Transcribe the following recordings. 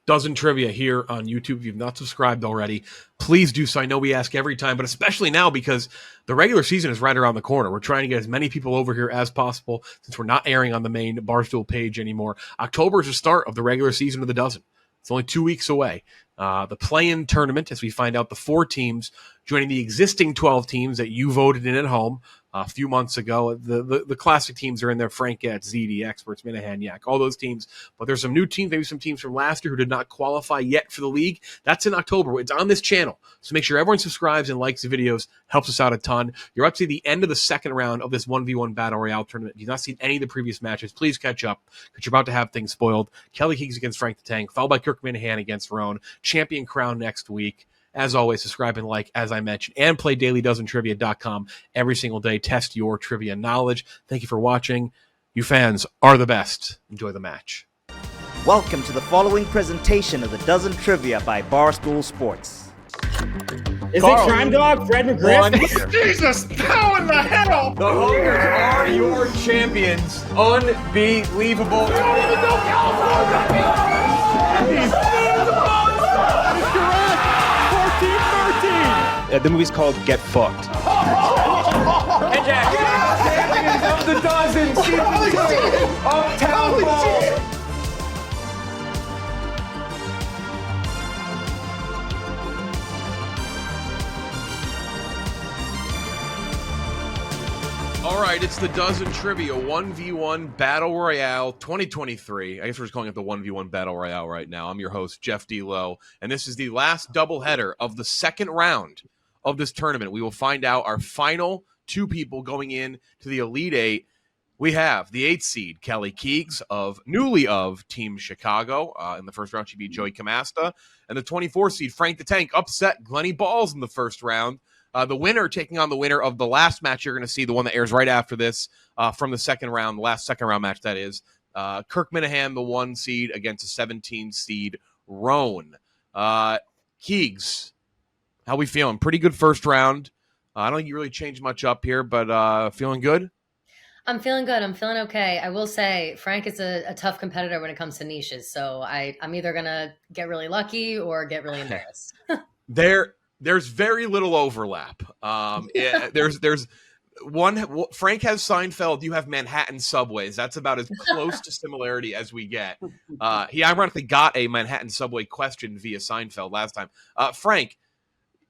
Dozen Trivia here on YouTube. If you've not subscribed already, please do so. I know we ask every time, but especially now because the regular season is right around the corner. We're trying to get as many people over here as possible since we're not airing on the main Barstool page anymore. October is the start of the regular season of the Dozen. It's only 2 weeks away. The play-in tournament, as we find out the 4 teams joining the existing 12 teams that you voted in at home a few months ago. The classic teams are in there: Frankettes, ZD, Experts, Minihane, Yak, all those teams. But there's some new teams, maybe some teams from last year who did not qualify yet for the league. That's in October. It's on this channel. So make sure everyone subscribes and likes the videos. Helps us out a ton. You're up to the end of the second round of this 1v1 Battle Royale tournament. If you've not seen any of the previous matches, please catch up because you're about to have things spoiled. Kelly Keegs against Frank the Tank, followed by Kirk Minihane against Rone. Champion crown next week. As always, subscribe and like, as I mentioned, and play dailydozentrivia.com every single day. Test your trivia knowledge. Thank you for watching. You fans are the best. Enjoy the match. Welcome to the following presentation of the Dozen Trivia by Barstool Sports. Is it Crime Dog, Fred McGriff? Jesus, how in the hell? The Hookers are your champions. Unbelievable. The movie's called Get Fucked. And Jack, champions of the Dozen, season 2, Uptown Ball. All right, it's the Dozen Trivia 1v1 Battle Royale 2023. I guess we're just calling it the 1v1 Battle Royale right now. I'm your host, Jeff D. Lowe, and this is the last doubleheader of the second round of this tournament. We will find out our final 2 people going in to the Elite 8. We have the 8th seed, Kelly Keegs of Team Chicago. In the first round, she beat Joey Camasta. And the 24th seed, Frank the Tank, upset Glennie Balls in the first round. The winner taking on the winner of the last match you're going to see, the one that airs right after this from the second round, the last second round match that is. Kirk Minihane, the 1 seed, against the 17 seed, Rone. Keegs, how we feeling? Pretty good first round. I don't think you really changed much up here, but feeling good? I'm feeling good. I'm feeling okay. I will say Frank is a tough competitor when it comes to niches. So I'm either going to get really lucky or get really embarrassed. There's very little overlap. There's one. Frank has Seinfeld. You have Manhattan subways. That's about as close to similarity as we get. He ironically got a Manhattan subway question via Seinfeld last time. Frank,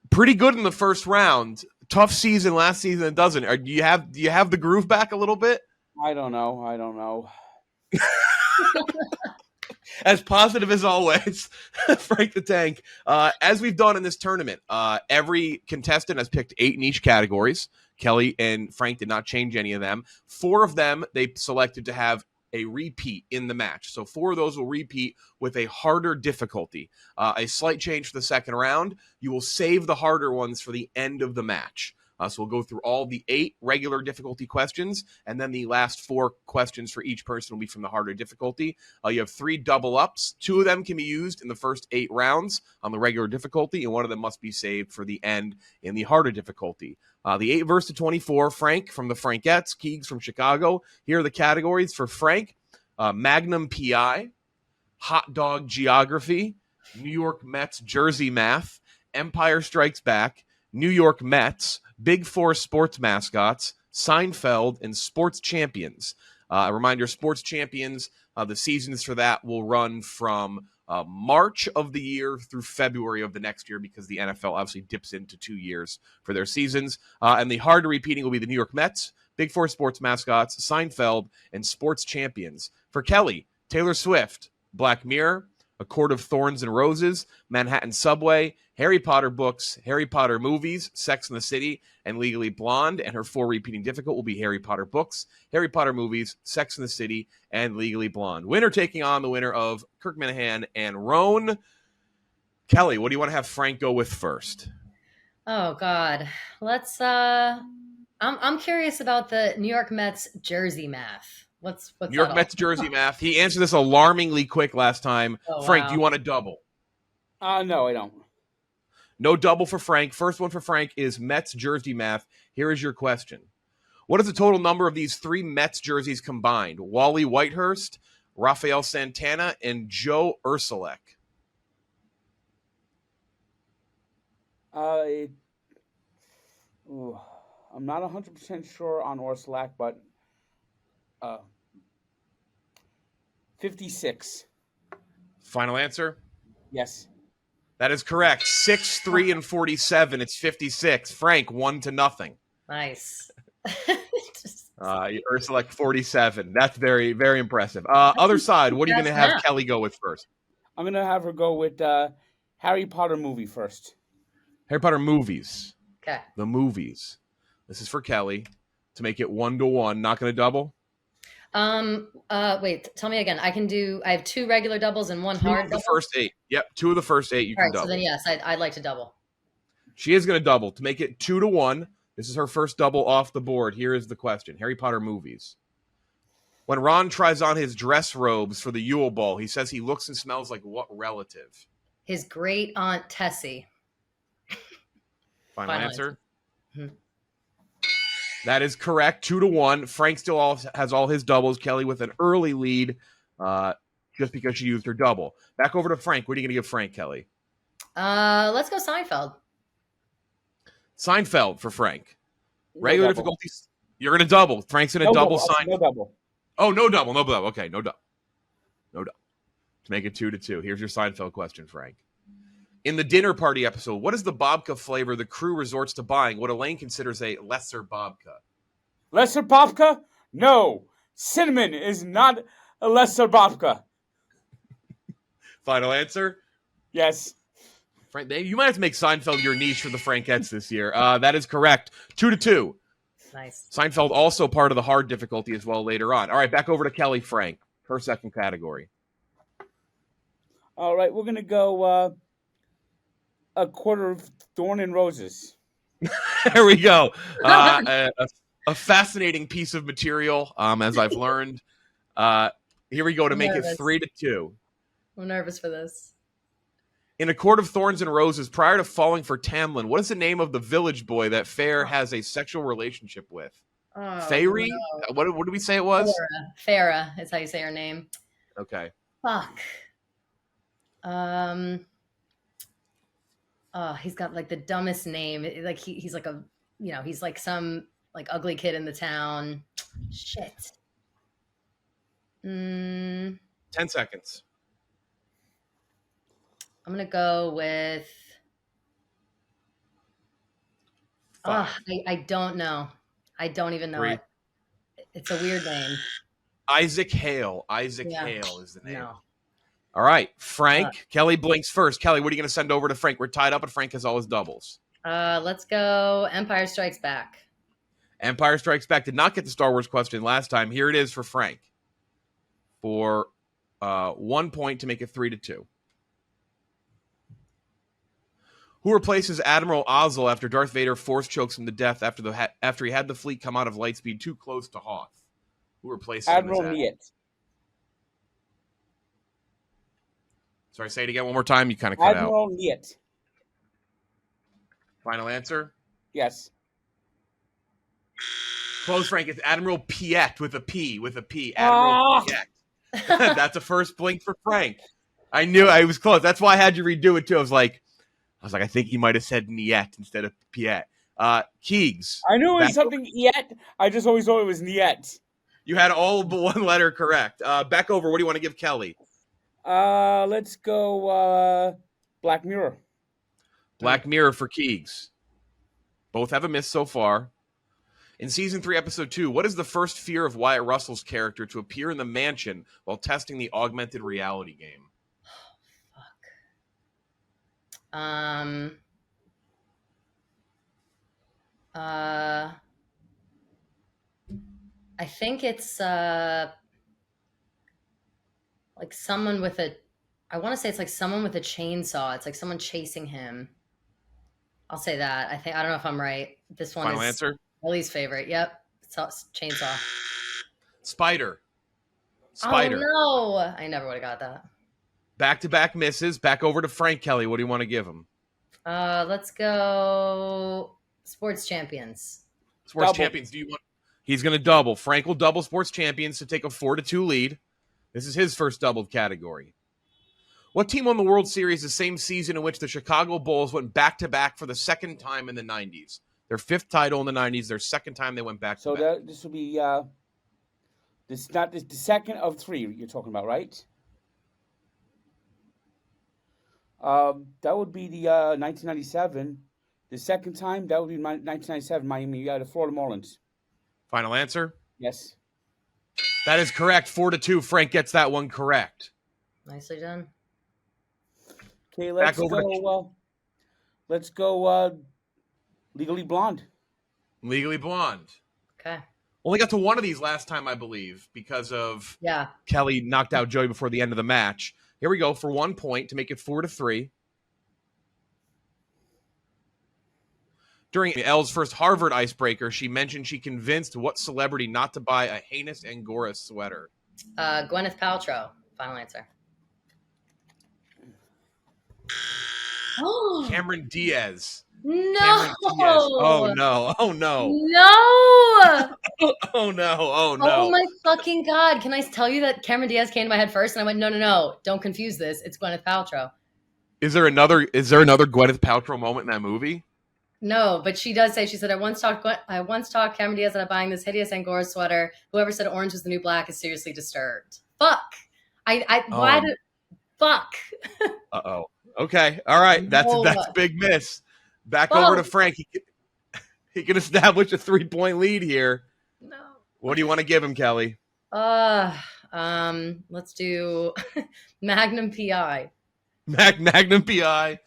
pretty good in the first round. Tough season last season. It doesn't. Do you have the groove back a little bit? I don't know. As positive as always, Frank the Tank. As we've done in this tournament, every contestant has picked 8 in each categories. Kelly and Frank did not change any of them. 4 of them they selected to have a repeat in the match. So 4 of those will repeat with a harder difficulty. A slight change for the second round. You will save the harder ones for the end of the match. So we'll go through all the 8 regular difficulty questions, and then the last 4 questions for each person will be from the harder difficulty. You have 3 double ups. 2 of them can be used in the first 8 rounds on the regular difficulty, and 1 of them must be saved for the end in the harder difficulty. The 8 versus 24, Frank from the Frankettes, Keegs from Chicago. Here are the categories for Frank: Magnum PI, Hot Dog Geography, New York Mets Jersey Math, Empire Strikes Back, New York Mets, Big 4 sports mascots, Seinfeld, and Sports Champions. A reminder, Sports Champions, the seasons for that will run from March of the year through February of the next year because the NFL obviously dips into 2 years for their seasons. And the harder repeating will be the New York Mets, Big 4 sports mascots, Seinfeld, and Sports Champions. For Kelly, Taylor Swift, Black Mirror, A Court of Thorns and Roses, Manhattan Subway, Harry Potter books, Harry Potter movies, Sex and the City, and Legally Blonde. And her 4 repeating difficult will be Harry Potter books, Harry Potter movies, Sex and the City, and Legally Blonde. Winner taking on the winner of Kirk Minihane and Rone. Kelly, what do you want to have Frank go with first? Oh God, let's. I'm curious about the New York Mets jersey math. What's New York Mets jersey math? He answered this alarmingly quick last time. Oh, Frank, wow. do you want a double? No, I don't. No double for Frank. First one for Frank is Mets jersey math. Here is your question. What is the total number of these 3 Mets jerseys combined? Wally Whitehurst, Rafael Santana, and Joe Ursulek. I'm not 100% sure on Orslac, but 56. Final answer? Yes. That is correct. 6, 3, and 47. It's 56. Frank, 1-0. Nice. Ursula 47. That's very, very impressive. Other side, what are you going to have Kelly go with first? I'm going to have her go with Harry Potter movie first. Harry Potter movies. Okay. The movies. This is for Kelly to make it 1-1. Not going to double? Wait, tell me again. I have 2 regular doubles and 1 hard double. The first 8. Yep, 2 of the first 8 you can double. So then yes, I'd like to double. She is going to double to make it 2-1. This is her first double off the board. Here is the question. Harry Potter movies. When Ron tries on his dress robes for the Yule Ball, he says he looks and smells like what relative? His great aunt Tessie. Final answer? Mm-hmm. That is correct. 2-1. Frank still has all his doubles. Kelly with an early lead just because she used her double. Back over to Frank. What are you going to give Frank, Kelly? Let's go Seinfeld. Seinfeld for Frank. Regular difficulties. You're going to double. Frank's going to double Seinfeld. No double. Oh, no double. No double. Okay, no double. No double. To make it 2-2. Here's your Seinfeld question, Frank. In the dinner party episode, what is the babka flavor the crew resorts to buying what Elaine considers a lesser babka? Lesser babka? No. Cinnamon is not a lesser babka. Final answer? Yes. Frank, you might have to make Seinfeld your niche for the Frankettes this year. That is correct. 2-2. Nice. Seinfeld also part of the hard difficulty as well later on. All right, back over to Kelly Frank. Her second category. All right, we're going to go a quarter of Thorn and Roses. There we go. A fascinating piece of material, as I've learned. Here we go to make it 3-2. I'm nervous for this. In A Court of Thorns and Roses, prior to falling for Tamlin, what is the name of the village boy that Fair has a sexual relationship with? Fairy? No. What did we say it was? Farah is how you say her name. Okay. Fuck. He's got like the dumbest name. Like he's like he's like some like ugly kid in the town. Shit. 10 seconds. I'm gonna go with. I don't know. I don't even know it. It's a weird name. Isaac Hale. Hale is the name. No. All right, Frank. Kelly blinks first. Kelly, what are you going to send over to Frank? We're tied up, and Frank has all his doubles. Let's go Empire Strikes Back. Empire Strikes Back did not get the Star Wars question last time. Here it is for Frank. For 1 point to make it 3-2. Who replaces Admiral Ozzel after Darth Vader force chokes him to death after he had the fleet come out of Lightspeed too close to Hoth? Who replaces Admiral Niet? Sorry, say it again one more time. You kind of cut out. Admiral Niet. Final answer? Yes. Close, Frank. It's Admiral Piet with a P. Admiral Piet. That's a first blink for Frank. I knew I was close. That's why I had you redo it too. I was like, I think he might have said Niet instead of Piet. Keegs. I knew it was something Niet. I just always thought it was Niet. You had all but one letter correct. Back over. What do you want to give Kelly? Let's go Black Mirror. Black Mirror for Keegs. Both have a miss so far. In Season 3, Episode 2, what is the first fear of Wyatt Russell's character to appear in the mansion while testing the augmented reality game? I think it's like someone with I want to say it's like someone with a chainsaw. It's like someone chasing him. I'll say that. I don't know if I'm right. This one Final is answer? Ellie's favorite. Yep. It's chainsaw. Spider. Oh no. I never would have got that. Back-to-back misses. Back over to Frank. Kelly, what do you want to give him? Let's go Sports Champions. Sports Champions. Do you want? He's going to double. Frank will double Sports Champions to take a 4-2 lead. This is his first doubled category. What team won the World Series the same season in which the Chicago Bulls went back-to-back for the second time in the 90s? Their 5th title in the 90s, their second time they went back-to-back. So this will be the second of 3 you're talking about, right? That would be the 1997. The second time, that would be 1997 Miami, the Florida Marlins. Final answer? Yes. That is correct. 4-2. Frank gets that one correct. Nicely done. Okay, let's go. Legally Blonde. Legally Blonde. Okay. Only got to one of these last time, I believe, because of Yeah. Kelly knocked out Joey before the end of the match. Here we go for 1 point to make it 4-3. During Elle's first Harvard icebreaker, she mentioned she convinced what celebrity not to buy a heinous Angora sweater? Gwyneth Paltrow. Final answer. Cameron Diaz. No. Cameron Diaz. Oh, no. Oh, no. No. Oh, no. Oh, no. Oh, my fucking God. Can I tell you that Cameron Diaz came to my head first? And I went, no. Don't confuse this. It's Gwyneth Paltrow. Is there another Gwyneth Paltrow moment in that movie? No, but she does say, she said, I once talked Cameron Diaz into buying this hideous Angora sweater. Whoever said orange was the new black is seriously disturbed. Fuck. Fuck. Uh-oh. Okay. All right. That's a big miss. Back over to Frank. He can establish a 3-point lead here. No. What do you want to give him, Kelly? Let's do Magnum PI. Magnum PI.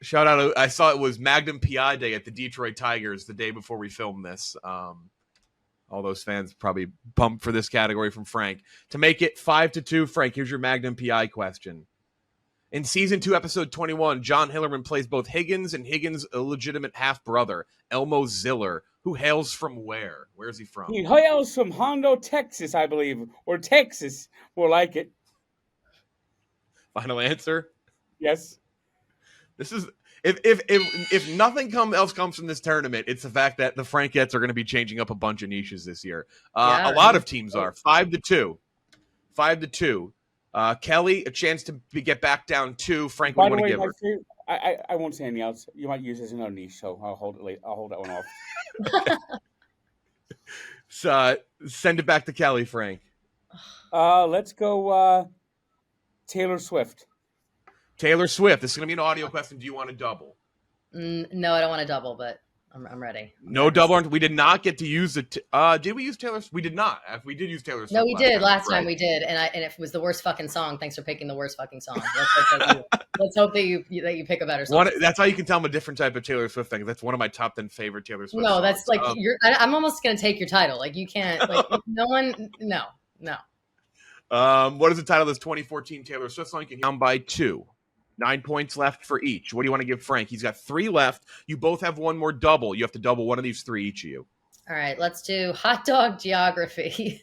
Shout out. I saw it was Magnum PI Day at the Detroit Tigers the day before we filmed this. All those fans probably pumped for this category from Frank. To make it 5-2, Frank, here's your Magnum PI question. In Season 2, Episode 21, John Hillerman plays both Higgins and Higgins' illegitimate half-brother, Elmo Ziller, who hails from where? Where is he from? He hails from Hondo, Texas, I believe. Or Texas, more like it. Final answer? Yes. This is if nothing else comes from this tournament, it's the fact that the Frankettes are going to be changing up a bunch of niches this year. A lot of teams are 5-2, 5-2. Kelly, a chance to get back down 2. Frank, what do you want to give her? I won't say anything else. You might use this as another niche, so I'll hold it. I'll hold that one off. So send it back to Kelly, Frank. Let's go. Taylor Swift. Taylor Swift. This is going to be an audio question. Do you want to double? No, I don't want to double, but I'm ready. No double. We did not get to use it. Did we use Taylor Swift? We did not. We did use Taylor Swift. No, we did. Last time we did. And it was the worst fucking song. Thanks for picking the worst fucking song. Let's hope that you pick a better song. That's how you can tell I'm a different type of Taylor Swift thing. That's one of my top 10 favorite Taylor Swift songs. No, that's like, I'm almost going to take your title. Like, you can't, like, no. What is the title of this 2014 Taylor Swift song? You can down by 2. 9 points left for each. What do you want to give Frank? He's got 3 left. You both have one more double. You have to double one of these 3, each of you. All right, let's do hot dog geography.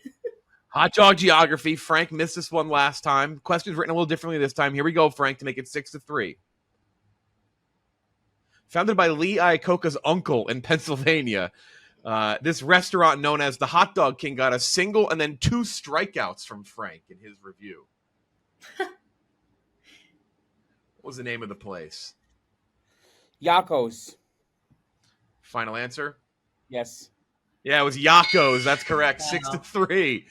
Hot dog geography. Frank missed this one last time. Question's written a little differently this time. Here we go, Frank, to make it 6-3. Founded by Lee Iacocca's uncle in Pennsylvania, this restaurant known as the Hot Dog King got a single and then 2 strikeouts from Frank in his review. What was the name of the place? Yakos. Final answer? Yes. Yeah, it was Yakos. That's correct. 6-3. Is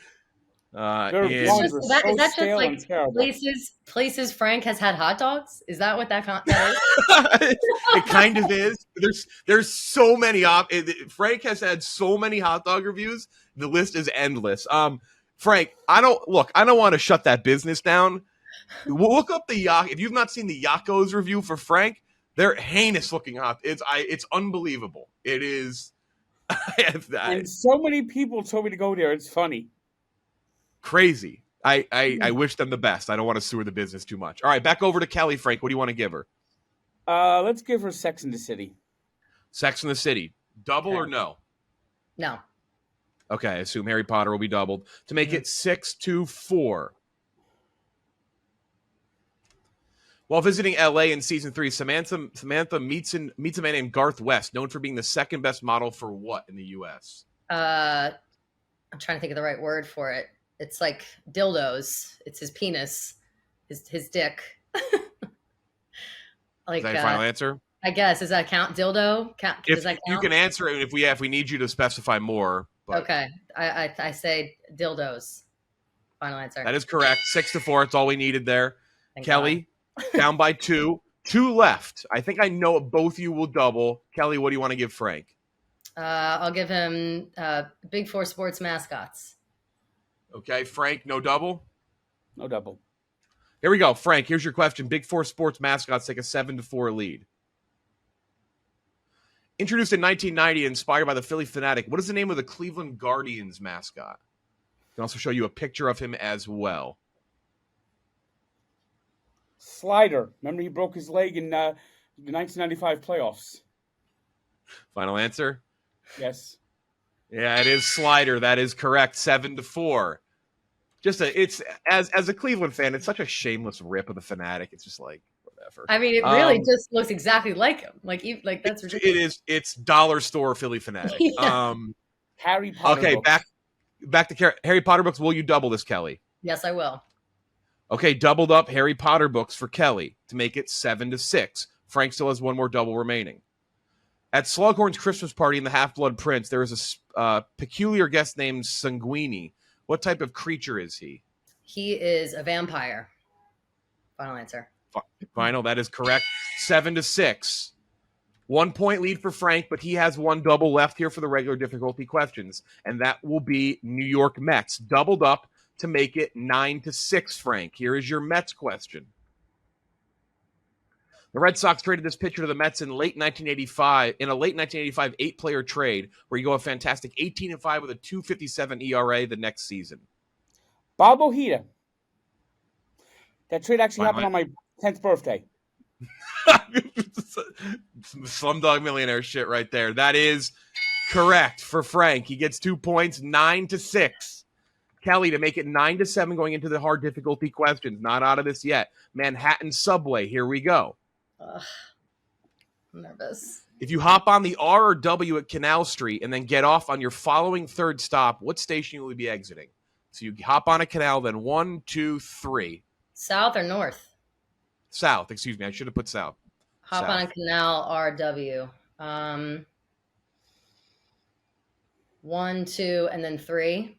that just like places Frank has had hot dogs? Is that what that is? It kind of is. There's so many Frank has had so many hot dog reviews. The list is endless. Frank, I don't want to shut that business down. Look up if you've not seen the Yakos review for Frank, they're heinous looking hot. It's unbelievable. It is. And so many people told me to go there. It's funny. Crazy. I wish them the best. I don't want to sewer the business too much. All right, back over to Kelly. Frank, what do you want to give her? Let's give her Sex in the City. Sex in the City. Double or no? No. Okay, I assume Harry Potter will be doubled. To make it 6-4. While visiting LA in season 3, Samantha meets a man named Garth West, known for being the second best model for what in the US? I'm trying to think of the right word for it. It's like dildos. It's his penis. his dick. Like Is that your final answer? I guess, does that count? Dildo? Does that count? You can answer it if we need you to specify more. But Okay, I say dildos. Final answer. that is correct. 6-4. It's all we needed there. Thank Kelly, down by 2. 2 left. I think I know both you will double. Kelly, what do you want to give Frank? I'll give him Big Four Sports mascots. Okay, Frank, no double? No double. Here we go. Frank, here's your question. Big Four Sports mascots take a 7-4 lead. Introduced in 1990 and inspired by the Philly Fanatic, what is the name of the Cleveland Guardians mascot? I can also show you a picture of him as well. Slider. Remember he broke his leg in the 1995 playoffs. Final answer? Yes. Yeah, it is Slider. That is correct. 7-4. It's as a Cleveland fan, it's such a shameless rip of the Fanatic. It's just like whatever. I mean, it really just looks exactly like him. Like that's ridiculous. It's dollar store Philly Fanatic. Yeah. Harry Potter. Okay, books. back to Harry Potter books. Will you double this, Kelly? Yes, I will. Okay, doubled up Harry Potter books for Kelly to make it 7-6. Frank still has one more double remaining. At Slughorn's Christmas party in The Half-Blood Prince, there is a peculiar guest named Sanguini. What type of creature is he? He is a vampire. Final answer. Final, that is correct. 7-6. 1 point lead for Frank, but he has one double left here for the regular difficulty questions, and that will be New York Mets. Doubled up to make it 9-6, Frank. Here is your Mets question. The Red Sox traded this pitcher to the Mets in a late 1985 8-player trade where you go a fantastic 18-5 with a 2.57 ERA the next season. Bob Ojeda. That trade actually happened on my 10th birthday. Slumdog Millionaire shit right there. That is correct for Frank. He gets 2 points, 9-6. Kelly, to make it 9-7 going into the hard difficulty questions. Not out of this yet. Manhattan Subway. Here we go. Ugh, I'm nervous. If you hop on the R or W at Canal Street and then get off on your following third stop, what station will you be exiting? So you hop on a canal, then 1, 2, 3. South or north? South, excuse me. I should have put south. Hop South. on a canal, RW. 1, 2, and then 3.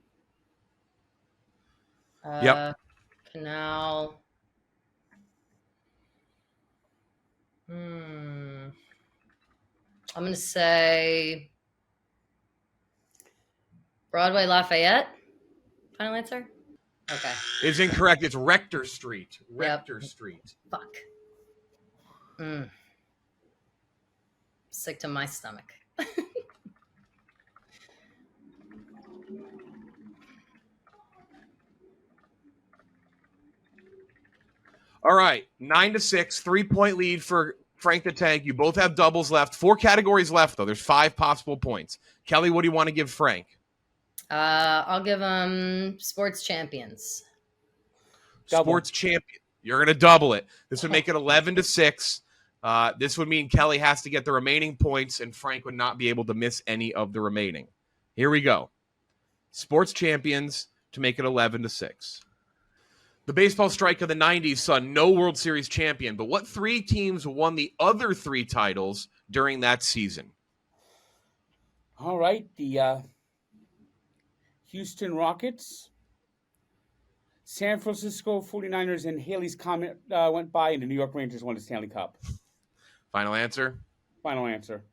Yep. Canal. I'm going to say Broadway Lafayette. Final answer? Okay. It's incorrect. It's Rector Street. Rector Street. Fuck. Sick to my stomach. All right. 9-6. 3-point lead for Frank the Tank. You both have doubles left. 4 categories left, though. There's 5 possible points. Kelly, what do you want to give Frank? I'll give him sports champions. Double. Sports champion. You're going to double it. This would make it 11-6. This would mean Kelly has to get the remaining points, and Frank would not be able to miss any of the remaining. Here we go. Sports champions to make it 11-6. The baseball strike of the 90s saw no World Series champion, but what 3 teams won the other 3 titles during that season? All right. The Houston Rockets, San Francisco 49ers, and Haley's Comet went by, and the New York Rangers won the Stanley Cup. Final answer? Final answer.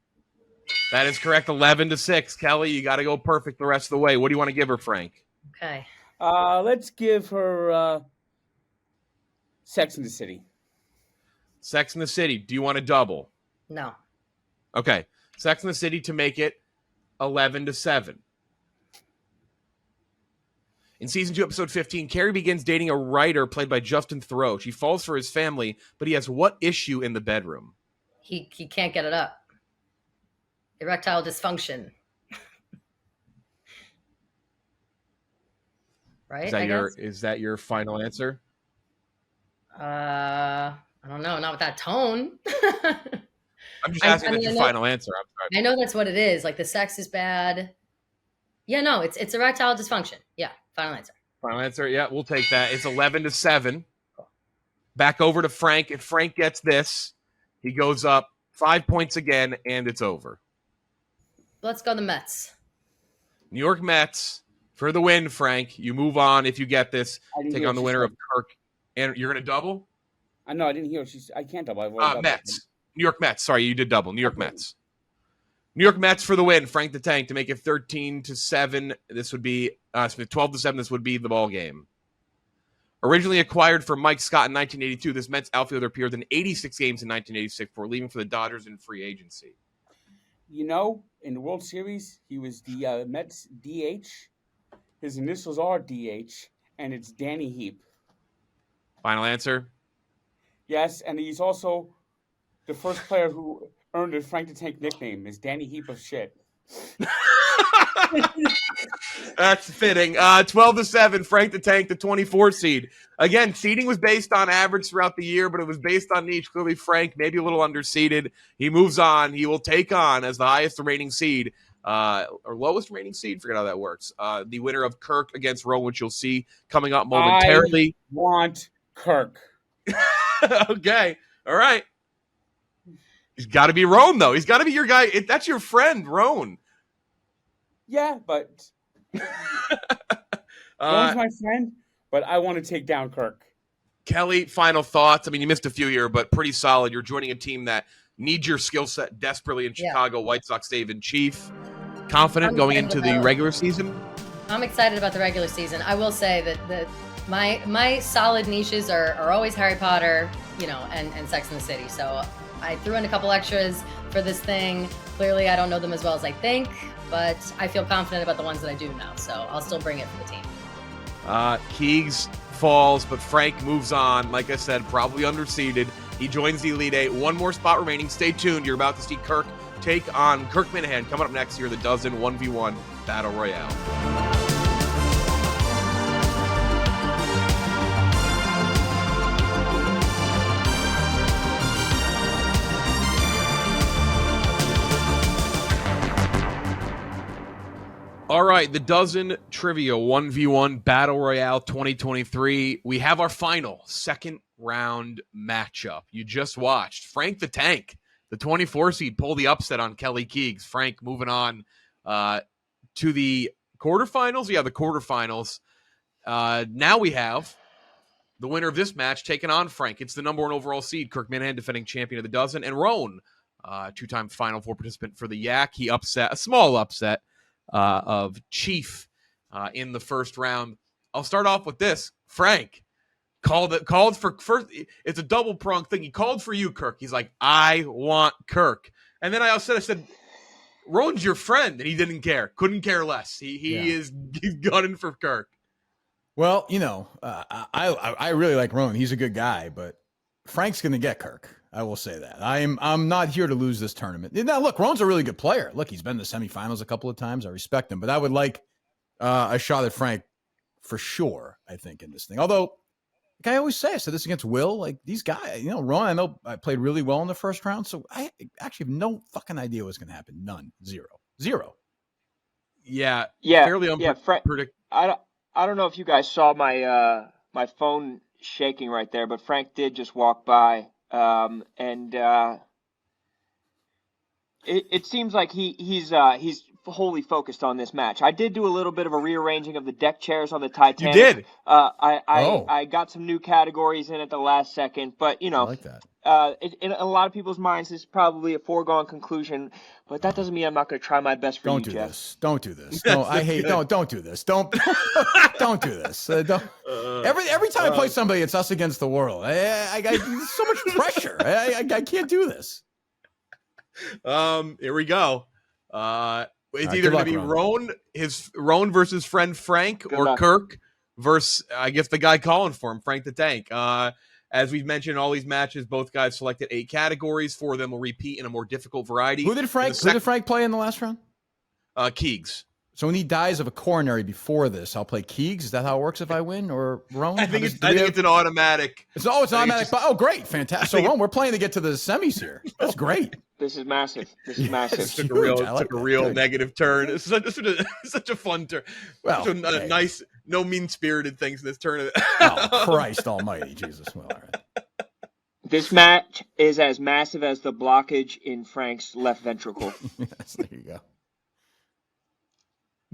That is correct, 11-6. Kelly, you got to go perfect the rest of the way. What do you want to give her, Frank? Okay. Let's give her Sex and the City. Sex and the City. Do you want to double? No. Okay. Sex and the City to make it 11-7. In season 2, episode 15, Carrie begins dating a writer played by Justin Theroux. She falls for his family, but he has what issue in the bedroom? He can't get it up. Erectile dysfunction. Right? Is that your final answer? I don't know. Not with that tone. I'm just asking if that's your final answer. I'm sorry. I know that's what it is. Like the sex is bad. Yeah, no, it's erectile dysfunction. Yeah, final answer. Final answer. Yeah, we'll take that. It's 11-7. Back over to Frank. If Frank gets this, he goes up 5 points again, and it's over. Let's go the Mets. New York Mets for the win, Frank. You move on if you get this. Take on the winner of Kirk. And you're going to double? I know, I didn't hear. I can't double. Mets. New York Mets. Sorry, you did double. New York Mets. New York Mets for the win. Frank the Tank to make it 13-7. This would be 12-7. This would be the ball game. Originally acquired from Mike Scott in 1982, this Mets outfielder appeared in 86 games in 1986 before leaving for the Dodgers in free agency. You know, in the World Series, he was the Mets DH. His initials are DH, and it's Danny Heap. Final answer? Yes, and he's also the first player who earned a Frank the Tank nickname is Danny Heap of Shit. That's fitting. 12-7, Frank the Tank, the 24 seed. Again, seeding was based on average throughout the year, but it was based on niche. Clearly, Frank, maybe a little underseeded. He moves on. He will take on, as the highest remaining seed, or lowest remaining seed, forget how that works, the winner of Kirk against Rone, which you'll see coming up momentarily. I want Kirk. Okay. All right. He's got to be Rone, though. He's got to be your guy. That's your friend, Rone. Yeah, but Rone's my friend, but I want to take down Kirk. Kelly, final thoughts. I mean, you missed a few here, but pretty solid. You're joining a team that needs your skill set desperately in Chicago. White Sox save in chief. Confident going into the regular season? I'm excited about the regular season. I will say that my solid niches are always Harry Potter, and Sex and the City. So I threw in a couple extras for this thing. Clearly, I don't know them as well as I think, but I feel confident about the ones that I do know. So I'll still bring it for the team. Keegs falls, but Frank moves on. Like I said, probably underseeded. He joins the Elite Eight. One more spot remaining. Stay tuned. You're about to see Kirk take on Kirk Minihane coming up next year, the Dozen 1v1 Battle Royale. All right, the Dozen Trivia 1v1 Battle Royale 2023. We have our final second round matchup. You just watched Frank the Tank, the 24 seed, pull the upset on Kelly Keegs. Frank moving on to the quarterfinals. Yeah, the quarterfinals. Now we have the winner of this match taking on Frank. It's the number 1 overall seed, Kirk Minihane, defending champion of the Dozen, and Rone, two-time Final Four participant for the Yak. He upset, a small upset, of Chief in the first round. I'll start off with this. Frank called for first. It's a double prong thing. He called for you, Kirk. He's like, I want Kirk. And then I said, Rone's your friend, and he didn't care. Couldn't care less. He's gunning for Kirk. Well, I really like Rone. He's a good guy, but Frank's going to get Kirk. I will say that. I'm not here to lose this tournament. Now, look, Rone's a really good player. Look, he's been in the semifinals a couple of times. I respect him, but I would like a shot at Frank for sure, I think, in this thing. Although, like I always say, I said this against Will, like these guys, Rone, I know I played really well in the first round, so I actually have no fucking idea what's going to happen. None. Zero. Yeah. Fairly unpredictable. I don't know if you guys saw my phone shaking right there, but Frank did just walk by. It seems like he's wholly focused on this match. I did do a little bit of a rearranging of the deck chairs on the Titanic. You did. I got some new categories in at the last second, but I like that. In a lot of people's minds, this is probably a foregone conclusion. But that doesn't mean I'm not going to try my best for you, Jeff. Don't do this. No, I hate. Don't do this. Don't do this. Every time I play somebody, it's us against the world. I got so much pressure. I can't do this. Here we go. It's either going to be Rone versus friend Frank, Good or luck. Kirk versus, I guess, the guy calling for him, Frank the Tank. As we've mentioned in all these matches, both guys selected 8 categories. 4 of them will repeat in a more difficult variety. Who did Frank play in the last round? Keegs. So when he dies of a coronary before this, I'll play Keegs. Is that how it works if I win, or Rone? I think it's an automatic. It's automatic. Great, fantastic. So Rone, we're playing to get to the semis here. That's great. This is massive. This took a real negative turn. It's such a fun turn. Well, such a nice, no mean-spirited things in this tournament. Oh, Christ almighty, Jesus. Well, all right. This match is as massive as the blockage in Frank's left ventricle. Yes, there you go.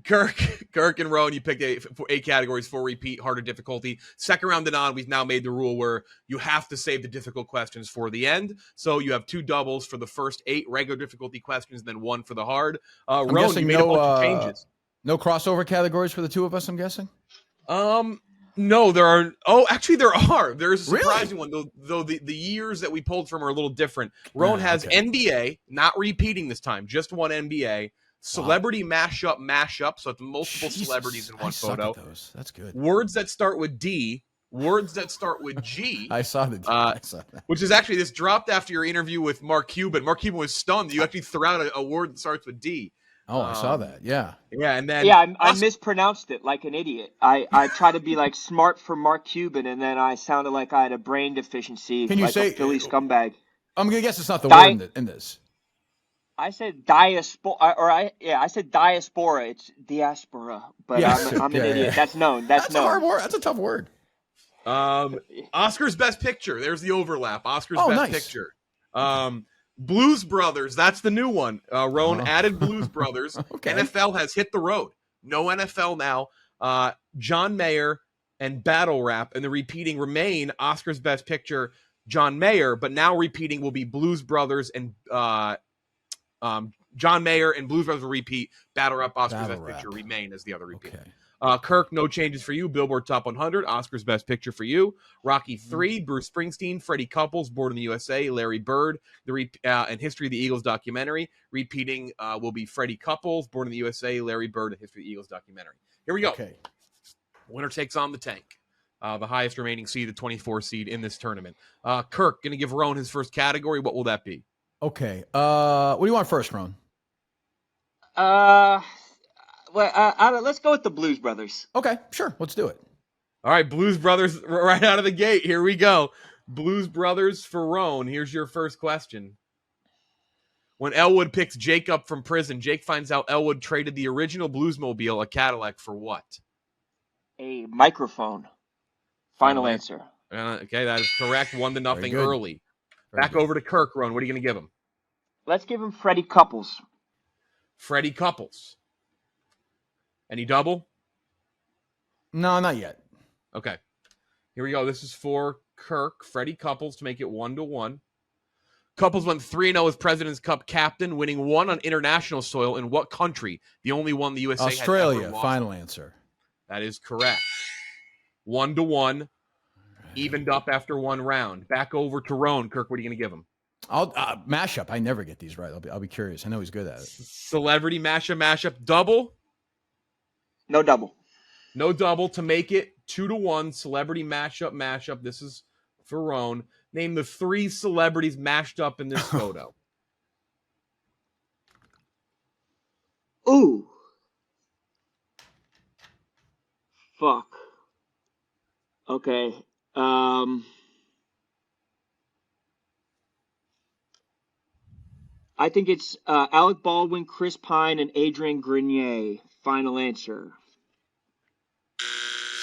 Kirk and Rone, you picked eight categories for repeat, harder difficulty. Second round and on, we've now made the rule where you have to save the difficult questions for the end. So you have 2 doubles for the first 8 regular difficulty questions, and then 1 for the hard. Rone, you made a bunch of changes. No crossover categories for the 2 of us, I'm guessing? No, there are. Oh, actually, there are. There's a surprising really? one, though the years that we pulled from are a little different. Rone has NBA, not repeating this time, just one NBA. Celebrity mashup, so it's multiple celebrities in one photo. Those. That's good. Words that start with D, words that start with G. I saw that. Which is actually, this dropped after your interview with Mark Cuban. Mark Cuban was stunned. You actually threw out a word that starts with D. Oh, I saw that. Yeah. Yeah, and then I mispronounced it like an idiot. I tried to be like smart for Mark Cuban, and then I sounded like I had a brain deficiency. Can you like say a Philly scumbag? I'm gonna guess it's not the word in this. I said diaspora, I said diaspora. It's diaspora, but yeah, I'm an idiot. Yeah. That's known. That's known. A hard word. That's a tough word. Oscar's Best Picture. There's the overlap. Oscar's Best Picture. Blues Brothers. That's the new one. Rone added Blues Brothers. Okay. NFL has hit the road. No NFL now. John Mayer and Battle Rap, and the repeating remain Oscar's Best Picture, John Mayer, but now repeating will be Blues Brothers and John Mayer and Blues Brothers will repeat. Battle Rap, Oscar's Best Picture remain as the other repeat. Okay. Kirk, no changes for you. Billboard Top 100, Oscar's Best Picture for you. Rocky 3, Bruce Springsteen, Freddie Couples, Born in the USA, Larry Bird, and History of the Eagles documentary. Repeating will be Freddie Couples, Born in the USA, Larry Bird, and History of the Eagles documentary. Here we go. Okay. Winner takes on the tank. The highest remaining seed, the 24 seed in this tournament. Kirk, going to give Rone his first category. What will that be? Okay. What do you want first, Rone? Let's go with the Blues Brothers. Okay, sure. Let's do it. All right, Blues Brothers right out of the gate. Here we go. Blues Brothers for Rone. Here's your first question. When Elwood picks Jake up from prison, Jake finds out Elwood traded the original Bluesmobile, a Cadillac, for what? A microphone. Final answer. Okay, that is correct. 1-0 early. Back over to Kirk, Rone. What are you going to give him? Let's give him Freddie Couples. Freddie Couples. Any double? No, not yet. Okay. Here we go. This is for Kirk. Freddie Couples to make it 1-1. Couples went 3-0 as President's Cup captain, winning 1 on international soil. In what country? The only one the USA Australia. had ever lost. Final answer. That is correct. 1-1. Evened up after 1 round. Back over to Rone. Kirk, what are you going to give him? I'll mashup. I never get these right. I'll be curious. I know he's good at it. Celebrity mashup. Double? No double. No double to make it 2-1. Celebrity mashup. This is for Rone. Name the 3 celebrities mashed up in this photo. Ooh. Fuck. Okay. I think it's Alec Baldwin, Chris Pine, and Adrian Grenier. Final answer.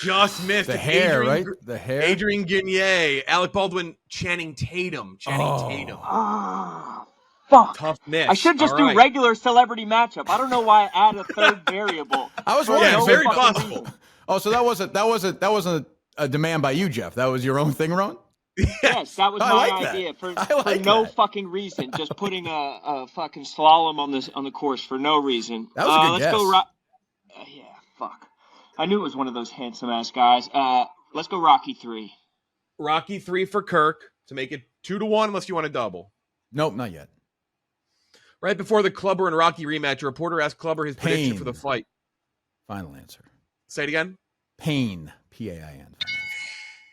Just missed. The hair, right? The hair. Adrian Grenier. Alec Baldwin, Channing Tatum. Ah, fuck. Tough miss. I should just do regular celebrity matchup. I don't know why I add a third variable. I was wondering. Yeah, very possible. Oh, so that wasn't a demand by you, Jeff. That was your own thing, Ron? Yes, that was my idea for no fucking reason. Just putting a fucking slalom on the course for no reason. That was a good guess. Yeah, fuck. I knew it was one of those handsome ass guys. Let's go Rocky 3. Rocky 3 for Kirk to make it 2-1 unless you want to double. Nope, not yet. Right before the Clubber and Rocky rematch, a reporter asked Clubber his prediction for the fight. Final answer. Say it again. Pain. P-A-I-N.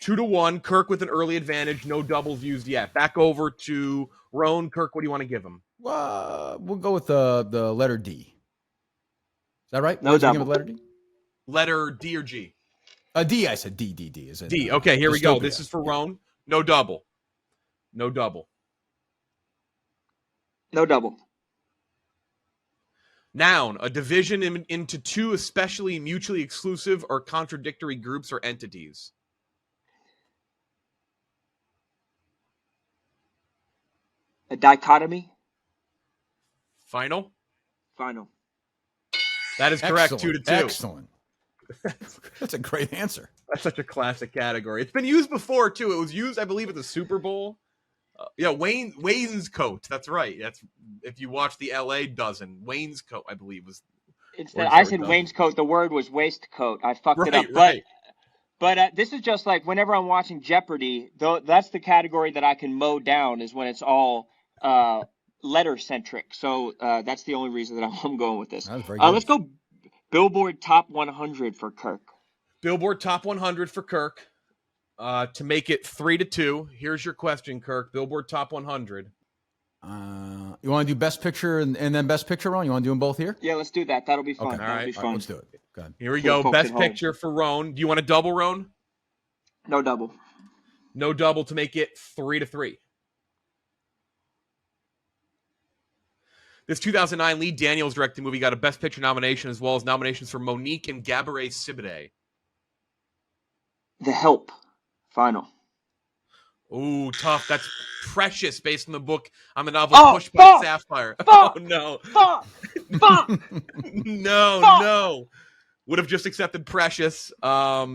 2-1. Kirk with an early advantage. No doubles used yet. Back over to Rone. Kirk, what do you want to give him? We'll go with the letter D. Is that right? No double. Letter D? Letter D or G? D, I said D. Is it? D. Okay, here we go. This is for Rone. No double. No double. No double. Noun, a division into 2 especially mutually exclusive or contradictory groups or entities. A dichotomy. Final. Final. That is correct. Excellent. 2-2. Excellent. That's a great answer. That's such a classic category. It's been used before too. It was used, I believe, at the Super Bowl. Wayne's coat. That's right. That's if you watch the L.A. Dozen. Wayne's coat, I believe, was. I said wainscoat. The word was waistcoat. I fucked it up. Right. But this is just like whenever I'm watching Jeopardy, though, that's the category that I can mow down is when it's all letter centric. So that's the only reason that I'm going with this. That was very good. Let's go Billboard Top 100 for Kirk. Billboard Top 100 for Kirk. To make it 3-2. Here's your question, Kirk. Billboard Top 100. You want to do Best Picture and then Best Picture, Ron? You want to do them both here? Yeah, let's do that. That'll be fun. Okay. That'll be fun. All right, let's do it. Go ahead. Here we go. Best Picture for Rone. Do you want a double, Rone? No double. No double to make it 3-3. This 2009 Lee Daniels directed movie got a Best Picture nomination as well as nominations for Monique and Gabourey Sidibe. The Help. Final. Ooh, tough. That's Precious, based on the book on the novel Push by fuck, Sapphire. Fuck, oh, no. Fuck! No. Would have just accepted Precious. Tough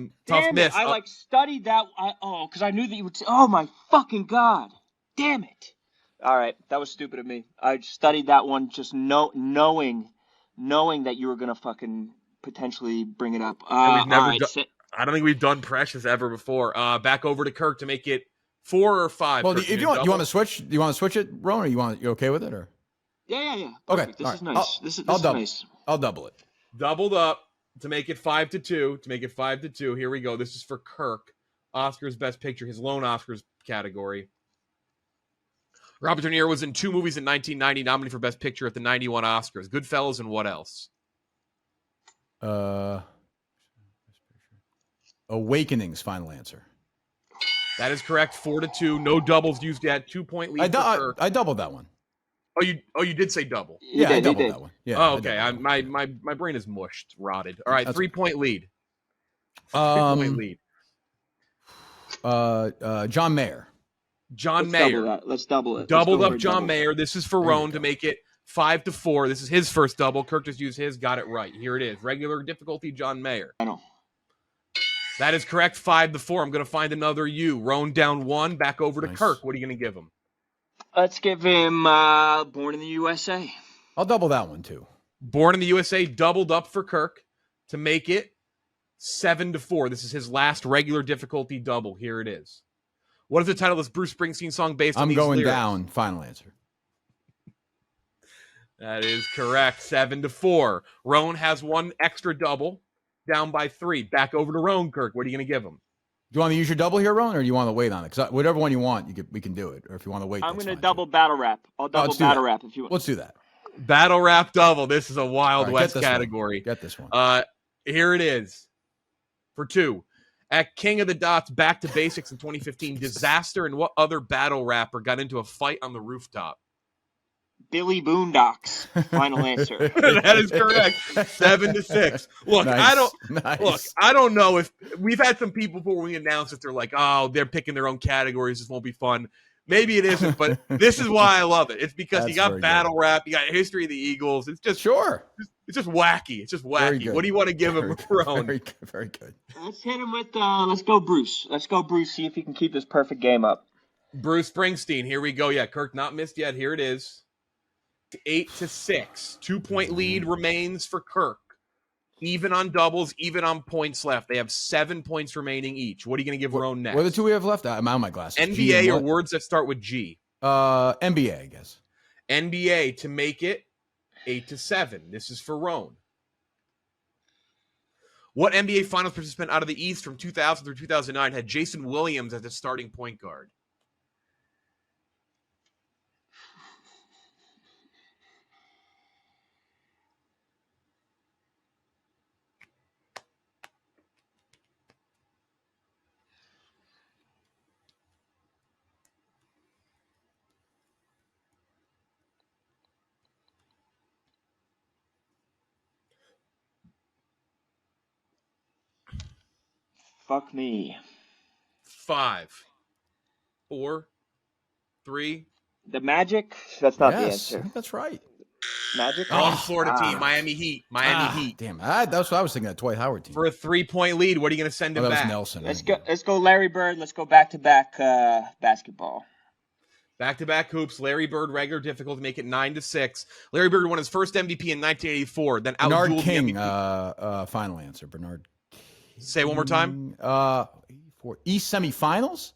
miss. I studied that. Because I knew that you would. Oh my fucking god! Damn it! All right, that was stupid of me. I studied that one just knowing that you were gonna fucking potentially bring it up. I don't think we've done Precious ever before. Back over to Kirk to make it 4 or 5. Well, if you want to switch, do you want to switch it, Ron, or you okay with it, or? Yeah. Perfect. Okay, this is nice. This is nice. I'll double it. Doubled up to make it 5-2. Here we go. This is for Kirk. Oscars Best Picture, his lone Oscars category. Robert De Niro was in 2 movies in 1990, nominated for Best Picture at the 91 Oscars. Goodfellas and what else? Awakenings, final answer. That is correct. 4-2. No doubles used yet. 2-point lead for Kirk. I doubled that one. Oh, you did say double. I doubled that one. Yeah. Oh, okay. My brain is mushed, rotted. All right, 3-point lead. 3-point lead. John Mayer. Let's double it. Doubled up John Mayer. This is for Rone to make it 5-4. This is his first double. Kirk just used his. Got it right. Here it is. Regular difficulty, John Mayer. I know. That is correct. 5-4. I'm going to find another U. Rone down 1. Back over to Kirk. What are you going to give him? Let's give him Born in the USA. I'll double that one too. Born in the USA doubled up for Kirk to make it 7-4. This is his last regular difficulty double. Here it is. What is the title of this Bruce Springsteen song based on these lyrics? I'm going down. Final answer. That is correct. 7-4. Rone has one extra double. Down by 3. Back over to Rone, Kirk. What are you going to give him? Do you want to use your double here, Ron, or do you want to wait on it? Because whatever one you want, we can do it. Or if you want to wait, I'm going to double battle rap. I'll double battle rap if you want. Let's do that. Battle rap double. This is a Wild West category. Get this one. Here it is. For 2. At King of the Dots, Back to Basics in 2015, Disaster and what other battle rapper got into a fight on the rooftop? Billy Boondocks. Final answer. That is correct. 7-6. Look, I don't know if we've had some people before we announce that they're like, oh, they're picking their own categories. This won't be fun. Maybe it isn't, but this is why I love it. It's because you got battle rap, you got history of the Eagles. It's just It's just wacky. It's just wacky. What do you want to give him, Rone? Very good. Let's hit him with. Let's go, Bruce. See if he can keep this perfect game up. Bruce Springsteen. Here we go. Yeah, Kirk not missed yet. Here it is. 8-6. 2-point lead remains for Kirk. Even on doubles, even on points left. They have 7 points remaining each. What are you going to give Rone next? What are the 2 we have left? I'm out of my glasses. NBA or words that start with G? NBA, I guess. NBA to make it 8-7. This is for Rone. What NBA Finals participant out of the East from 2000 through 2009 had Jason Williams as the starting point guard? Fuck me. 5, 4, 3, The Magic? That's not the Yes, I answer. think that's right. Magic? Wrong Florida team, Miami Heat. Miami Heat. Damn, that's what I was thinking. That Dwight Howard team. For a 3-point lead, what are you going to send him That was back? Nelson. Let's go Larry Bird. Let's go back-to-back basketball. Back-to-back hoops. Larry Bird, regular difficult to make it 9-6. Larry Bird won his first MVP in 1984. Then Bernard outdueled King. the MVP. Final answer. Bernard. Say it one more time. For East semifinals.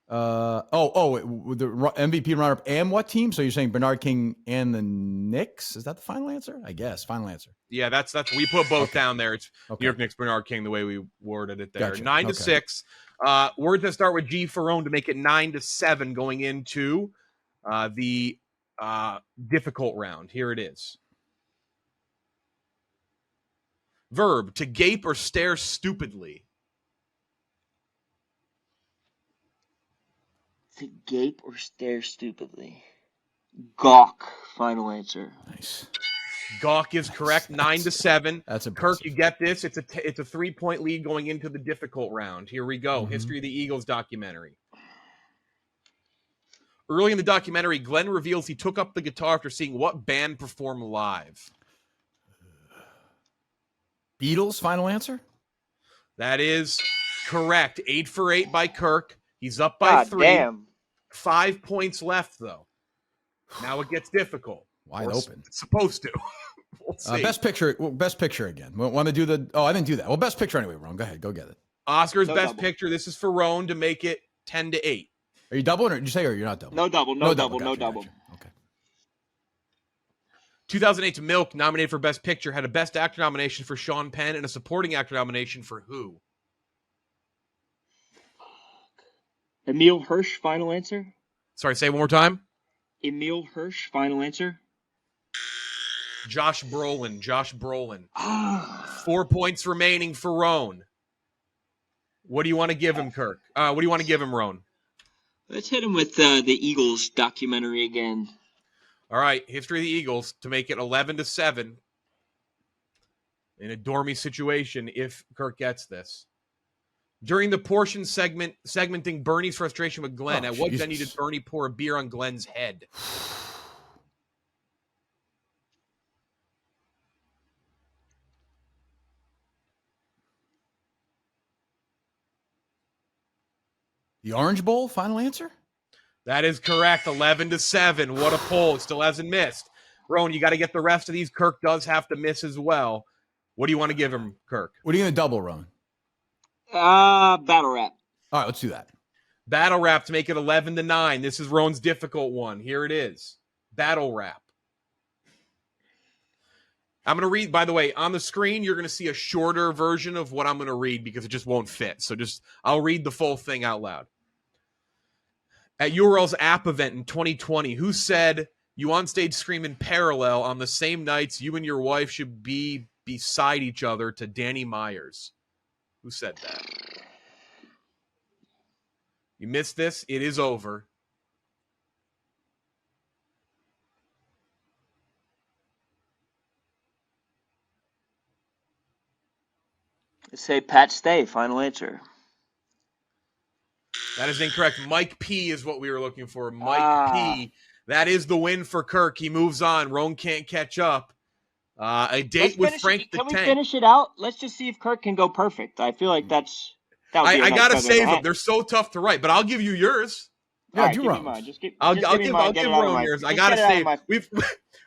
The MVP runner-up and what team? So you're saying Bernard King and the Knicks? Is that the final answer? I guess. Final answer. Yeah, that's we put both down there. It's Okay. New York Knicks, Bernard King, the way we worded it there. Gotcha. 9-6. Words that start with G for Rone to make it 9-7 going into the difficult round. Here it is. Verb, to gape or stare stupidly. To gape or stare stupidly. Gawk. Final answer. Nice. Gawk is correct. 9-7. That's impressive. Kirk, you get this. It's a 3-point lead going into the difficult round. Here we go. Mhm. History of the Eagles documentary. Early in the documentary, Glenn reveals he took up the guitar after seeing what band perform live. Beatles. Final answer. That is correct. 8 for 8 by Kirk. He's up by God 3. damn. 5 points left, though. Now it gets difficult. Wide Or open. It's supposed to. We'll see. Best picture. Well, best picture again. Want to do the? Oh, I didn't do that. Well, best picture anyway. Ron, go ahead. Go get it. Oscar's No best double. picture. This is for Rone to make it 10-8. Are you doubling, or did you say, or you're not doubling? No double. No double. Gotcha, No double. gotcha. Okay. 2008's Milk, nominated for Best Picture, had a Best Actor nomination for Sean Penn and a Supporting Actor nomination for who? Emil Hirsch. Final answer. Sorry, say it one more time. Emil Hirsch. Final answer. Josh Brolin. Josh Brolin. Ah. 4 points remaining for Rone. What do you want to give him, Kirk? What do you want to give him, Rone? Let's hit him with the Eagles documentary again. All right, History of the Eagles to make it 11-7 in a dormy situation if Kirk gets this. During the portion segmenting Bernie's frustration with Glenn, at what venue did Bernie pour a beer on Glenn's head? The Orange Bowl. Final answer. That is correct. 11-7. What a poll. It still hasn't missed. Rone, you got to get the rest of these. Kirk does have to miss as well. What do you want to give him, Kirk? What are you going to double, Ron? Battle rap. All right, let's do that. Battle rap to make it 11-9. This is Rone's difficult one. Here it is. Battle rap. I'm going to read, by the way, on the screen, you're going to see a shorter version of what I'm going to read because it just won't fit. So I'll read the full thing out loud. At URL's app event in 2020, who said you on stage scream in parallel on the same nights you and your wife should be beside each other to Danny Myers? Who said that? You missed this. It is over. Say Pat Stay. Final answer. That is incorrect. Mike P is what we were looking for. Mike P. That is the win for Kirk. He moves on. Rone can't catch up. A date with Frank the Tank. Can we finish it out? Let's just see if Kirk can go perfect. I feel like that would be a I nice gotta feather save in the them. hat. They're so tough to write, but I'll give you yours. Yeah, All right, do give me Ron. mine. I'll give give Rone yours. I gotta save.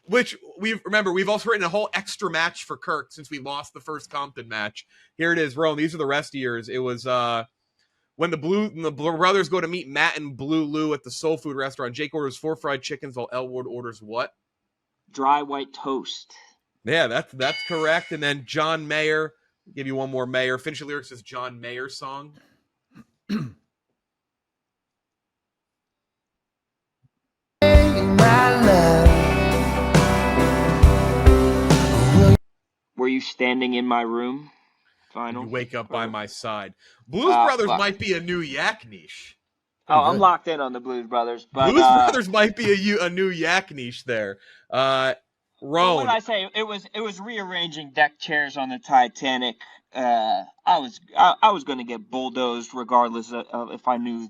We've also written a whole extra match for Kirk since we lost the first Compton match. Here it is, Rone. These are the rest of yours. It was when the brothers go to meet Matt and Blue Lou at the soul food restaurant. Jake orders 4 fried chickens while Elwood orders what? Dry white toast. Yeah, that's correct. And then John Mayer, I'll give you one more Mayer. Finish the lyrics as John Mayer song. Were you standing in my room? Final. You wake up by my side. Blues Brothers might be a new yak niche. Oh, I'm locked in on the Blues Brothers. But, Blues Brothers might be a new yak niche there. Rone. What did I say? It was rearranging deck chairs on the Titanic. I was going to get bulldozed regardless of if I knew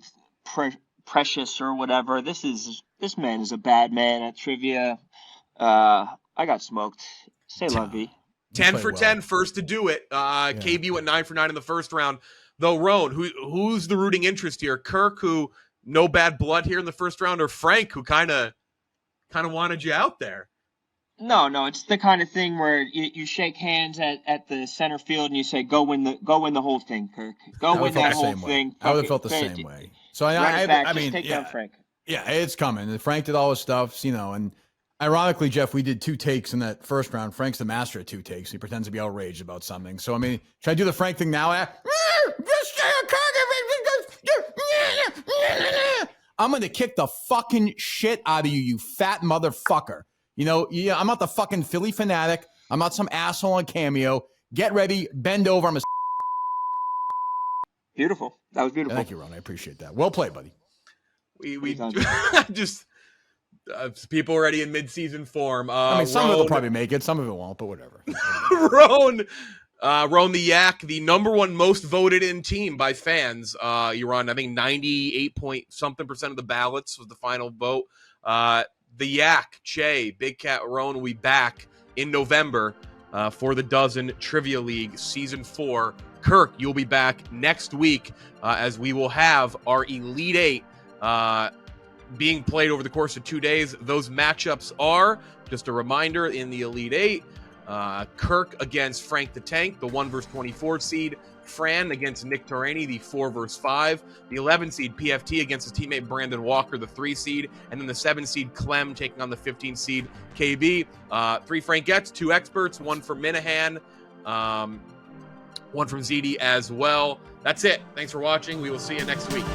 Precious or whatever. This is This man is a bad man at trivia. I got smoked. Say la vie. 10 for 10, first to do it. KB went 9 for 9 in the first round. Though, Rone, who's the rooting interest here? Kirk, who no bad blood here in the first round, or Frank, who kind of wanted you out there? No, it's the kind of thing where you shake hands at the center field and you say, "Go win the whole thing, Kirk. Go win that whole thing." I would have felt the same way. So I mean, take down Frank. Yeah, it's coming. And Frank did all his stuff, and ironically, Jeff, we did 2 takes in that first round. Frank's the master at 2 takes. He pretends to be outraged about something. So I mean, should I do the Frank thing now? I'm going to kick the fucking shit out of you, you fat motherfucker. I'm not the fucking Philly fanatic. I'm not some asshole on Cameo. Get ready. Bend over. I'm a... Beautiful. That was beautiful. Thank you, Ron. I appreciate that. Well played, buddy. We just people already in mid-season form. I mean, some of it will probably make it. Some of it won't, but whatever. Rone the Yak, the number 1 most voted in team by fans. You're on, I think, 98% of the ballots was the final vote. The Yak, Che, Big Cat, Rone will be back in November for the Dozen Trivia League Season 4. Kirk, you'll be back next week as we will have our Elite 8 being played over the course of 2 days. Those matchups are, just a reminder, in the Elite 8, Kirk against Frank the Tank, the 1 versus 24 seed. Fran against Nick Torrani, the 4 versus 5. The 11 seed PFT against his teammate Brandon Walker, the 3 seed. And then the 7 seed Clem taking on the 15 seed KB. 3 Frankettes, 2 experts, 1 from Minihane, 1 from ZD as well. That's it. Thanks for watching. We will see you next week.